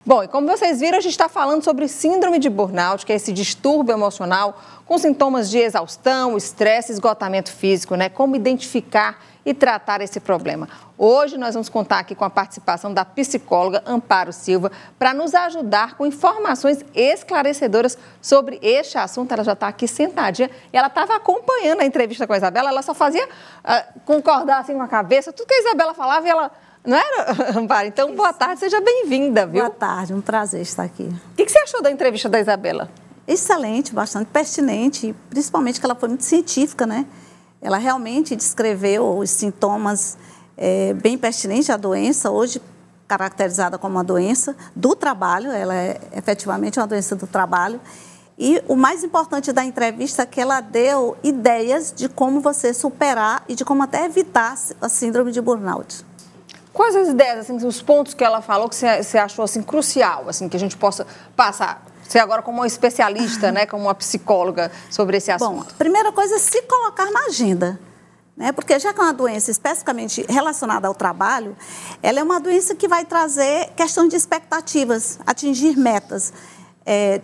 Bom, e como vocês viram, a gente está falando sobre síndrome de burnout, que é esse distúrbio emocional com sintomas de exaustão, estresse, esgotamento físico, né? Como identificar e tratar esse problema. Hoje nós vamos contar aqui com a participação da psicóloga Amparo Silva para nos ajudar com informações esclarecedoras sobre este assunto. Ela já está aqui sentadinha e ela estava acompanhando a entrevista com a Isabela, ela só fazia concordar assim com a cabeça, tudo que a Isabela falava e ela... Não era, Amparo? Então, boa tarde, seja bem-vinda, viu? Boa tarde, um prazer estar aqui. O que você achou da entrevista da Isabela? Excelente, bastante pertinente, principalmente que ela foi muito científica, né? Ela realmente descreveu os sintomas bem pertinentes à doença, hoje caracterizada como uma doença do trabalho, ela é efetivamente uma doença do trabalho. E o mais importante da entrevista é que ela deu ideias de como você superar e de como até evitar a síndrome de burnout. Quais as ideias, assim, os pontos que ela falou que você achou assim, crucial, assim, que a gente possa passar? Você agora como uma especialista, né, como uma psicóloga sobre esse assunto. Bom, a primeira coisa é se colocar na agenda, né? Porque já que é uma doença especificamente relacionada ao trabalho, ela é uma doença que vai trazer questão de expectativas, atingir metas,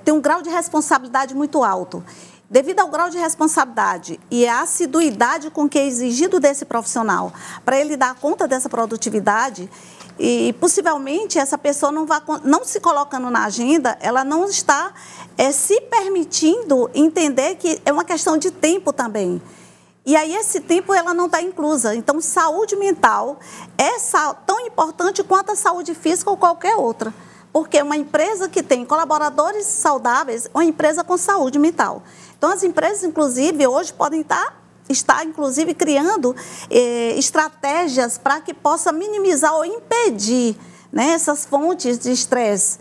tem um grau de responsabilidade muito alto. Devido ao grau de responsabilidade e à assiduidade com que é exigido desse profissional, para ele dar conta dessa produtividade, e possivelmente essa pessoa não se colocando na agenda, ela não está se permitindo entender que é uma questão de tempo também. E aí esse tempo ela não está inclusa. Então, saúde mental é tão importante quanto a saúde física ou qualquer outra. Porque uma empresa que tem colaboradores saudáveis é uma empresa com saúde mental. Então, as empresas, inclusive, hoje podem estar inclusive, criando estratégias para que possa minimizar ou impedir, né, essas fontes de estresse.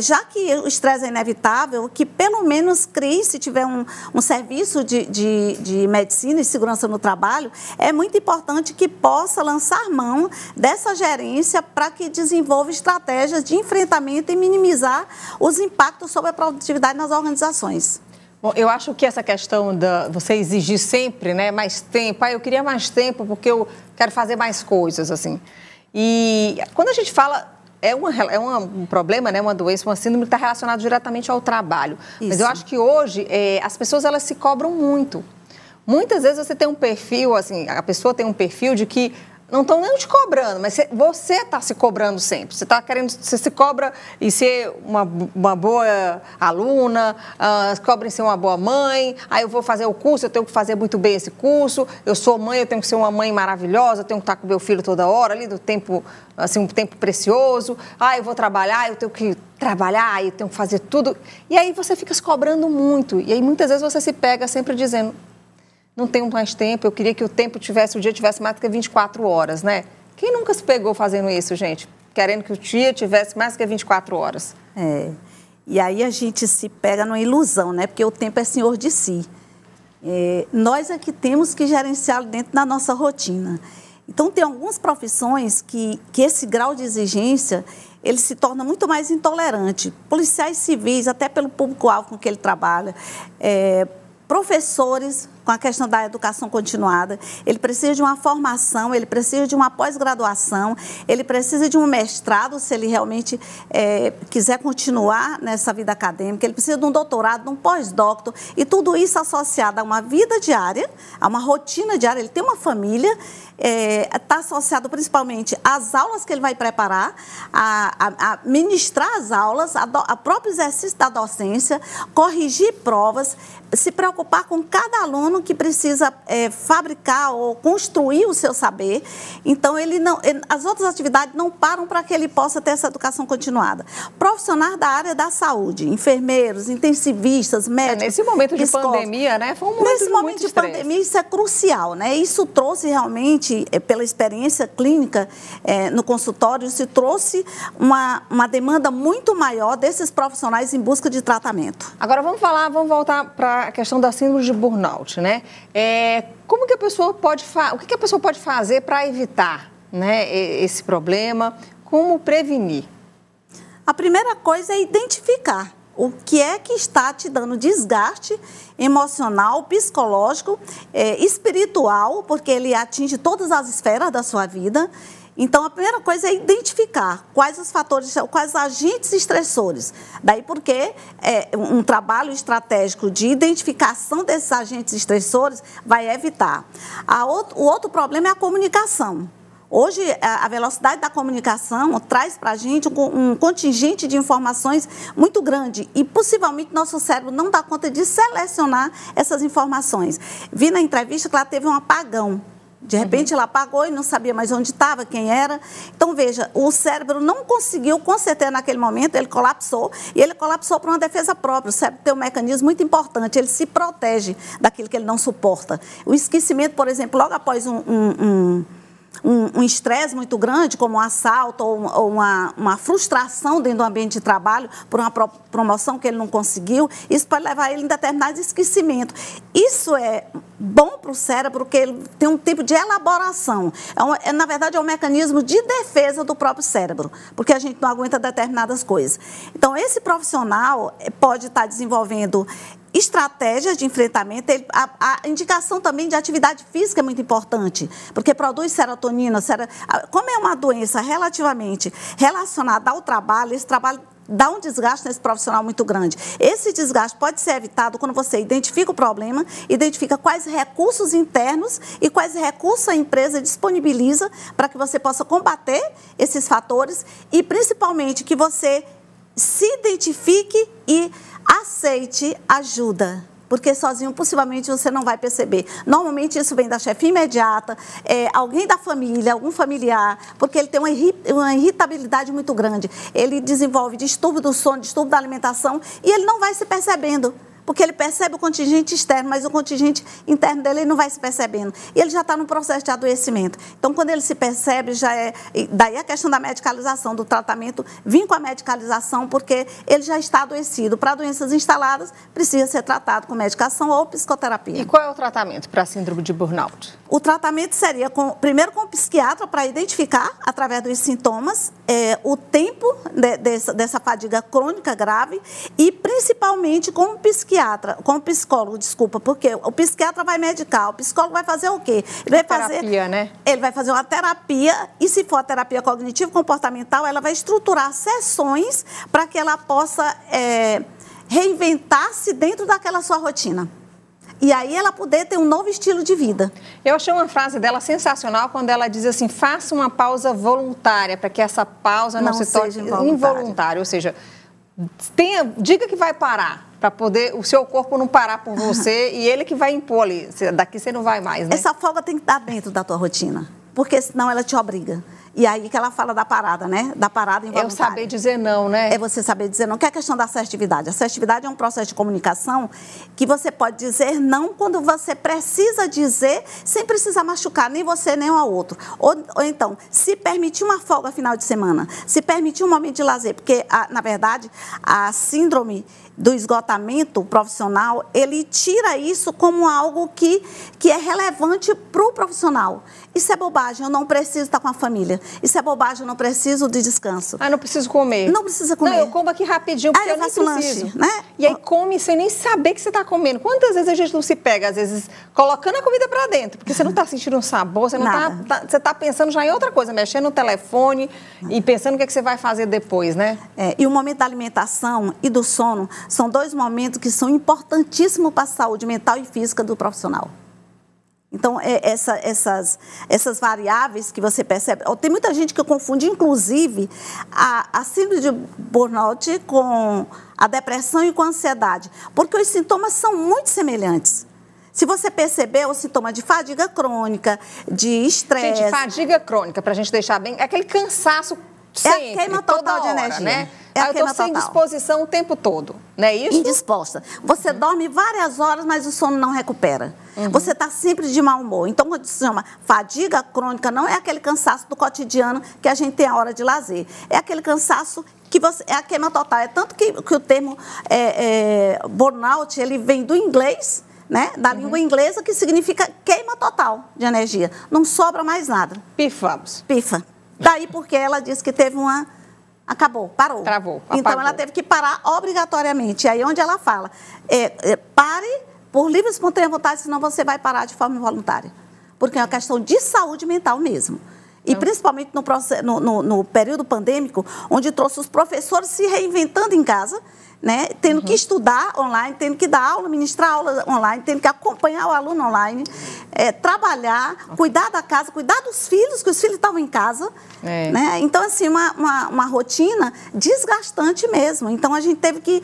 Já que o estresse é inevitável, que pelo menos crie, se tiver um serviço de medicina e segurança no trabalho, é muito importante que possa lançar mão dessa gerência para que desenvolva estratégias de enfrentamento e minimizar os impactos sobre a produtividade nas organizações. Bom, eu acho que essa questão de você exigir sempre, né, mais tempo, eu queria mais tempo porque eu quero fazer mais coisas, assim. E quando a gente fala, um problema, né, uma doença, uma síndrome que está relacionada diretamente ao trabalho. Isso. Mas eu acho que hoje as pessoas elas se cobram muito. Muitas vezes você tem um perfil, assim, a pessoa tem um perfil de que não estão nem te cobrando, mas você está se cobrando sempre. Você está querendo, você se cobra em ser uma boa aluna, cobra em ser uma boa mãe. Aí eu vou fazer o curso, eu tenho que fazer muito bem esse curso. Eu sou mãe, eu tenho que ser uma mãe maravilhosa, eu tenho que estar com meu filho toda hora ali, do tempo, assim, um tempo precioso. Eu vou trabalhar, eu tenho que trabalhar, eu tenho que fazer tudo. E aí você fica se cobrando muito. E aí muitas vezes você se pega sempre dizendo: não tenho mais tempo, eu queria que o dia tivesse mais do que 24 horas, né? Quem nunca se pegou fazendo isso, gente? Querendo que o dia tivesse mais do que 24 horas. E aí a gente se pega numa ilusão, né? Porque o tempo é senhor de si. Nós é que temos que gerenciá-lo dentro da nossa rotina. Então, tem algumas profissões que esse grau de exigência, ele se torna muito mais intolerante. Policiais civis, até pelo público-alvo com que ele trabalha, professores, com a questão da educação continuada, ele precisa de uma formação, ele precisa de uma pós-graduação, ele precisa de um mestrado, se ele realmente quiser continuar nessa vida acadêmica, ele precisa de um doutorado, de um pós-doutor, e tudo isso associado a uma vida diária, a uma rotina diária. Ele tem uma família, está associado principalmente às aulas que ele vai preparar, a ministrar as aulas, a próprio exercício da docência, corrigir provas, se preocupar com cada aluno que precisa fabricar ou construir o seu saber. Então, as outras atividades não param para que ele possa ter essa educação continuada. Profissionais da área da saúde, enfermeiros, intensivistas, médicos, nesse momento de pandemia, né? Foi um momento nesse momento de pandemia, isso é crucial, né? Isso trouxe realmente, pela experiência clínica no consultório, isso trouxe uma demanda muito maior desses profissionais em busca de tratamento. Agora, vamos voltar para a questão da síndrome de burnout, né? Como que a pessoa pode o que a pessoa pode fazer para evitar, né, esse problema? Como prevenir? A primeira coisa é identificar o que é que está te dando desgaste emocional, psicológico, espiritual, porque ele atinge todas as esferas da sua vida. Então, a primeira coisa é identificar quais os fatores, quais agentes estressores. Daí porque um trabalho estratégico de identificação desses agentes estressores vai evitar. O outro problema é a comunicação. Hoje, a velocidade da comunicação traz para a gente um contingente de informações muito grande e, possivelmente, nosso cérebro não dá conta de selecionar essas informações. Vi na entrevista que ela teve um apagão. De repente, ela apagou e não sabia mais onde estava, quem era. Então, veja, o cérebro não conseguiu, com certeza, naquele momento, ele colapsou. E ele colapsou por uma defesa própria. O cérebro tem um mecanismo muito importante, ele se protege daquilo que ele não suporta. O esquecimento, por exemplo, logo após um estresse muito grande, como um assalto ou uma frustração dentro do ambiente de trabalho por uma promoção que ele não conseguiu, isso pode levar ele a um determinado esquecimento. Isso é bom para o cérebro, porque ele tem um tipo de elaboração. Na verdade, é um mecanismo de defesa do próprio cérebro, porque a gente não aguenta determinadas coisas. Então, esse profissional pode estar desenvolvendo estratégias de enfrentamento. A indicação também de atividade física é muito importante, porque produz serotonina. Como é uma doença relativamente relacionada ao trabalho, esse trabalho dá um desgaste nesse profissional muito grande. Esse desgaste pode ser evitado quando você identifica o problema, identifica quais recursos internos e quais recursos a empresa disponibiliza para que você possa combater esses fatores e, principalmente, que você se identifique e aceite ajuda, porque sozinho possivelmente você não vai perceber. Normalmente isso vem da chefia imediata, alguém da família, algum familiar, porque ele tem uma irritabilidade muito grande. Ele desenvolve distúrbio do sono, distúrbio da alimentação e ele não vai se percebendo. Porque ele percebe o contingente externo, mas o contingente interno dele ele não vai se percebendo. E ele já está no processo de adoecimento. Então, quando ele se percebe, já é... Daí a questão da medicalização, do tratamento, vir com a medicalização, porque ele já está adoecido. Para doenças instaladas, precisa ser tratado com medicação ou psicoterapia. E qual é o tratamento para a síndrome de burnout? O tratamento seria, primeiro com o psiquiatra, para identificar, através dos sintomas, o tempo dessa fadiga crônica grave e, principalmente, com o psicólogo, porque o psiquiatra vai medicar, o psicólogo vai fazer o quê? Ele vai fazer terapia, né? Ele vai fazer uma terapia e, se for a terapia cognitivo-comportamental, ela vai estruturar sessões para que ela possa reinventar-se dentro daquela sua rotina. E aí ela poder ter um novo estilo de vida. Eu achei uma frase dela sensacional quando ela diz assim, faça uma pausa voluntária, para que essa pausa não se torne involuntária. Ou seja, diga que vai parar, para poder o seu corpo não parar por você e ele que vai impor ali. Daqui você não vai mais, né? Essa folga tem que estar dentro da tua rotina, porque senão ela te obriga. E aí que ela fala da parada, né? Da parada involuntária. É eu saber dizer não, né? É você saber dizer não, que é a questão da assertividade. A assertividade é um processo de comunicação que você pode dizer não quando você precisa dizer, sem precisar machucar nem você nem o outro. Ou então, se permitir uma folga final de semana, se permitir um momento de lazer, porque, na verdade, a síndrome do esgotamento profissional, ele tira isso como algo que é relevante para o profissional. Isso é bobagem, eu não preciso estar com a família. Isso é bobagem, eu não preciso de descanso. Ah, não preciso comer. Não precisa comer. Não, eu como aqui rapidinho, porque eu nem preciso. Lanche, né? E aí come sem nem saber que você está comendo. Quantas vezes a gente não se pega, às vezes, colocando a comida para dentro, porque você não está sentindo um sabor, você não você está pensando já em outra coisa, mexendo no telefone e pensando o que você vai fazer depois, né? E o momento da alimentação e do sono são dois momentos que são importantíssimos para a saúde mental e física do profissional. Então, essas variáveis que você percebe... Tem muita gente que confunde, inclusive, a síndrome de burnout com a depressão e com a ansiedade, porque os sintomas são muito semelhantes. Se você perceber, o sintoma de fadiga crônica, de estresse... Gente, fadiga crônica, para a gente deixar bem, é aquele cansaço sempre, é a queima total de energia, né? Eu estou sem disposição o tempo todo, não é isso? Indisposta. Você dorme várias horas, mas o sono não recupera. Você está sempre de mau humor. Então, quando se chama fadiga crônica, não é aquele cansaço do cotidiano que a gente tem a hora de lazer. É aquele cansaço que é a queima total. É tanto que o termo burnout, ele vem do inglês, né? Da língua inglesa, que significa queima total de energia. Não sobra mais nada. Pifamos. Pifa. Daí porque ela disse que teve acabou, parou. Travou, apagou. Então, ela teve que parar obrigatoriamente. Aí, onde ela fala, pare por livre e espontânea vontade, senão você vai parar de forma involuntária. Porque é uma questão de saúde mental mesmo. E principalmente no período pandêmico, onde trouxe os professores se reinventando em casa, né? Tendo que estudar online, tendo que dar aula, ministrar aula online, tendo que acompanhar o aluno online, trabalhar, cuidar da casa, cuidar dos filhos, que os filhos estavam em casa. Né? Então, assim, uma rotina desgastante mesmo. Então, a gente teve que...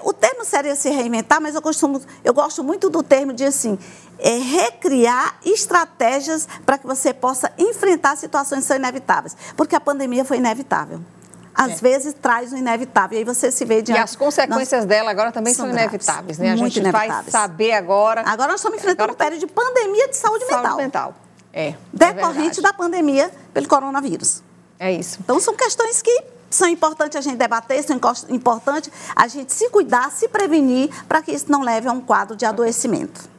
o termo seria se reinventar, mas eu gosto muito do termo de, assim, recriar estratégias para que você possa enfrentar situações que são inevitáveis. Porque a pandemia foi inevitável. Às vezes traz o inevitável, e aí você se vê diante... E as consequências dela agora também são inevitáveis, né? A gente vai saber agora... Agora nós estamos enfrentando um período de pandemia de saúde mental. Saúde mental, decorrente da pandemia pelo coronavírus. É isso. Então, são questões que são importantes a gente debater, são importantes a gente se cuidar, se prevenir, para que isso não leve a um quadro de adoecimento.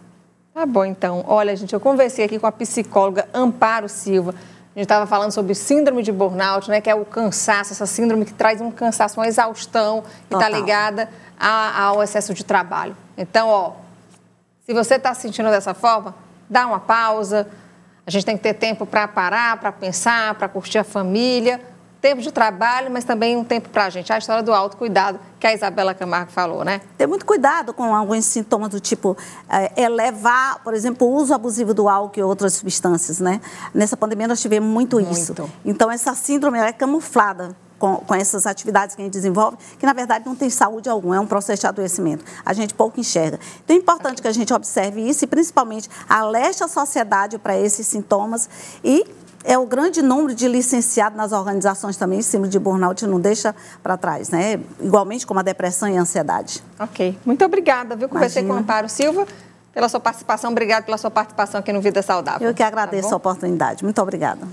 Tá bom, então. Olha, gente, eu conversei aqui com a psicóloga Amparo Silva. A gente estava falando sobre síndrome de burnout, né, que é o cansaço, essa síndrome que traz um cansaço, uma exaustão, e está ligada ao excesso de trabalho. Então, se você está se sentindo dessa forma, dá uma pausa. A gente tem que ter tempo para parar, para pensar, para curtir a família. Tempo de trabalho, mas também um tempo para a gente. A história do autocuidado, que a Isabela Camargo falou, né? Ter muito cuidado com alguns sintomas do tipo elevar, por exemplo, o uso abusivo do álcool e outras substâncias, né? Nessa pandemia nós tivemos muito isso. Então, essa síndrome é camuflada com essas atividades que a gente desenvolve, que na verdade não tem saúde alguma, é um processo de adoecimento. A gente pouco enxerga. Então, é importante que a gente observe isso e, principalmente, alerte a sociedade para esses sintomas e o grande número de licenciados nas organizações também, síndrome de burnout não deixa para trás, né? Igualmente como a depressão e a ansiedade. Ok. Muito obrigada, viu? Conversei com o Amparo Silva pela sua participação. Obrigada pela sua participação aqui no Vida Saudável. Eu que agradeço a oportunidade. Muito obrigada.